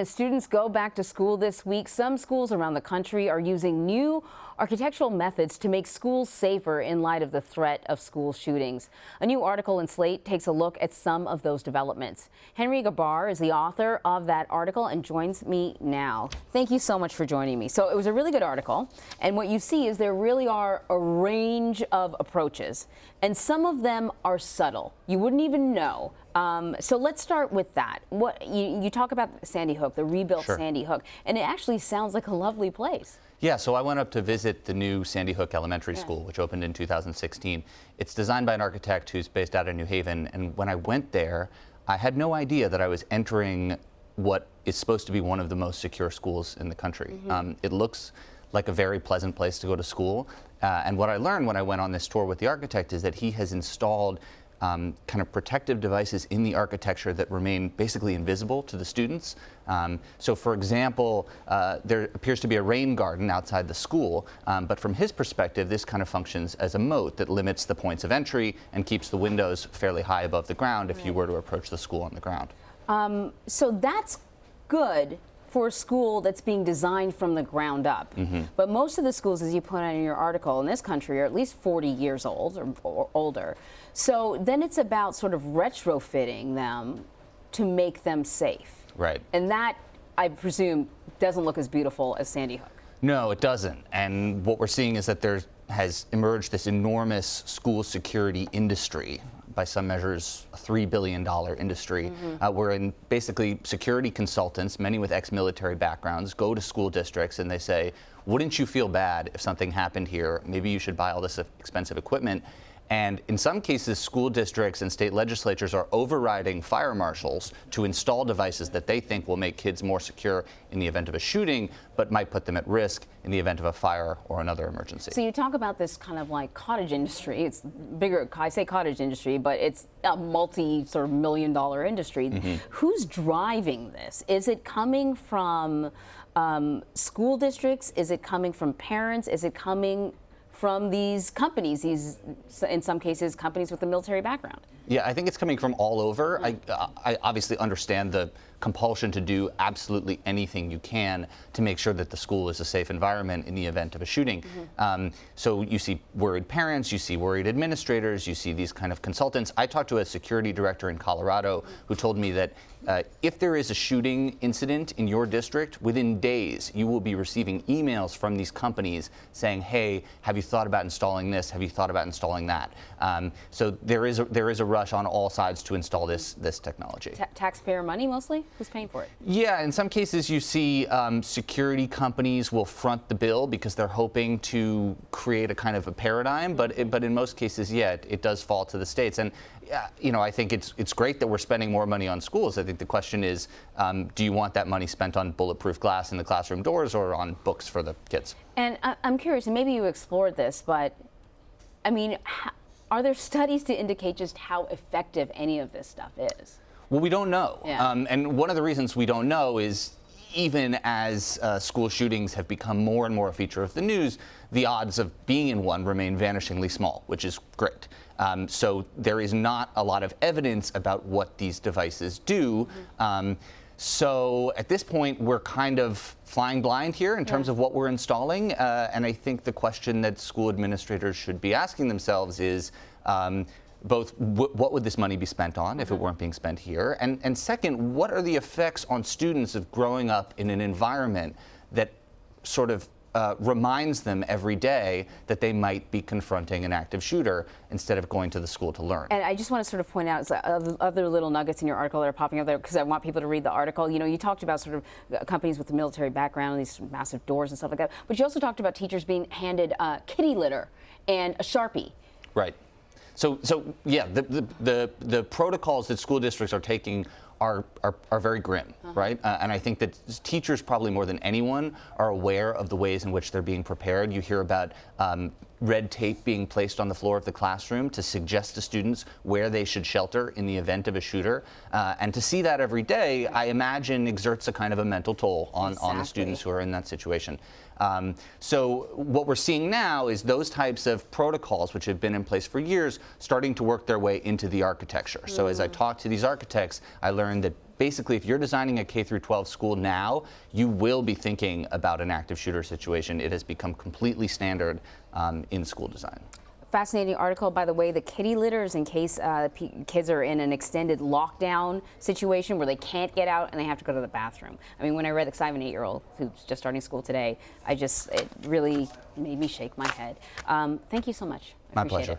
As students go back to school this week, some schools around the country are using new architectural methods to make schools safer in light of the threat of school shootings. A new article in Slate takes a look at some of those developments. Henry Gabar is the author of that article and joins me now. Thank you so much for joining me. So it was a really good article, and what you see is there really are a range of approaches, and some of them are subtle. You wouldn't even know. So let's start with that. What you talk about Sandy Hook, the rebuilt Sure. Sandy Hook, and it actually sounds like a lovely place. Yeah, so I went up to visit the new Sandy Hook Elementary School, which opened in 2016. It's designed by an architect who's based out of New Haven, and when I went there, I had no idea that I was entering what is supposed to be one of the most secure schools in the country. It looks like a very pleasant place to go to school, and what I learned when I went on this tour with the architect is that he has installed kind of protective devices in the architecture that remain basically invisible to the students. So for example, there appears to be a rain garden outside the school, but from his perspective, this kind of functions as a moat that limits the points of entry and keeps the windows fairly high above the ground if you were to approach the school on the ground. So that's good for a school that's being designed from the ground up. But most of the schools, as you put out in your article, in this country are at least 40 years old or older. So then it's about sort of retrofitting them to make them safe. Right. And that, I presume, doesn't look as beautiful as Sandy Hook. No, it doesn't. And what we're seeing is that there has emerged this enormous school security industry, by some measures a $3 billion industry, wherein basically security consultants, many with ex-military backgrounds, go to school districts and they say, wouldn't you feel bad if something happened here? Maybe you should buy all this expensive equipment. And in some cases, school districts and state legislatures are overriding fire marshals to install devices that they think will make kids more secure in the event of a shooting, but might put them at risk in the event of a fire or another emergency. So you talk about this kind of like cottage industry. It's bigger, I say cottage industry, but it's a multi sort of $1 million industry. Who's driving this? Is it coming from school districts? Is it coming from parents? Is it coming from these companies, in some cases, companies with a military background? Yeah, I think it's coming from all over. I obviously understand the compulsion to do absolutely anything you can to make sure that the school is a safe environment in the event of a shooting. So you see worried parents, you see worried administrators, you see these kind of consultants. I talked to a security director in Colorado who told me that if there is a shooting incident in your district, within days you will be receiving emails from these companies saying, hey, have you thought about installing this? Have you thought about installing that? So there is a rush on all sides to install this technology. Taxpayer money mostly? Who's paying for it? Yeah, in some cases you see security companies will front the bill because they're hoping to create a kind of a paradigm, but in most cases, yeah, it does fall to the states. And you know, I think it's great that we're spending more money on schools. I think the question is, do you want that money spent on bulletproof glass in the classroom doors or on books for the kids? And I'm curious, and maybe you explored this, but I mean, are there studies to indicate just how effective any of this stuff is? Well, we don't know. Yeah. And one of the reasons we don't know is even as school shootings have become more and more a feature of the news, the odds of being in one remain vanishingly small, which is great. So there is not a lot of evidence about what these devices do. So at this point, we're kind of flying blind here in terms of what we're installing. And I think the question that school administrators should be asking themselves is, both what would this money be spent on if it weren't being spent here? And second, what are the effects on students of growing up in an environment that sort of reminds them every day that they might be confronting an active shooter instead of going to the school to learn? And I just want to sort of point out other little nuggets in your article that are popping up there because I want people to read the article. You know, you talked about sort of companies with the military background and these massive doors and stuff like that, but you also talked about teachers being handed kitty litter and a Sharpie. Right. So yeah, the protocols that school districts are taking are very grim, right? And I think that teachers probably more than anyone are aware of the ways in which they're being prepared. You hear about red tape being placed on the floor of the classroom to suggest to students where they should shelter in the event of a shooter. And to see that every day, I imagine exerts a kind of a mental toll on the students who are in that situation. So what we're seeing now is those types of protocols, which have been in place for years, starting to work their way into the architecture. So as I talked to these architects, I learned that basically, if you're designing a K through 12 school now, you will be thinking about an active shooter situation. It has become completely standard in school design. Fascinating article, by the way, the kitty litters in case kids are in an extended lockdown situation where they can't get out and they have to go to the bathroom. I mean, when I read this, I have an 8-year-old who's just starting school today. It really made me shake my head. Thank you so much. My pleasure.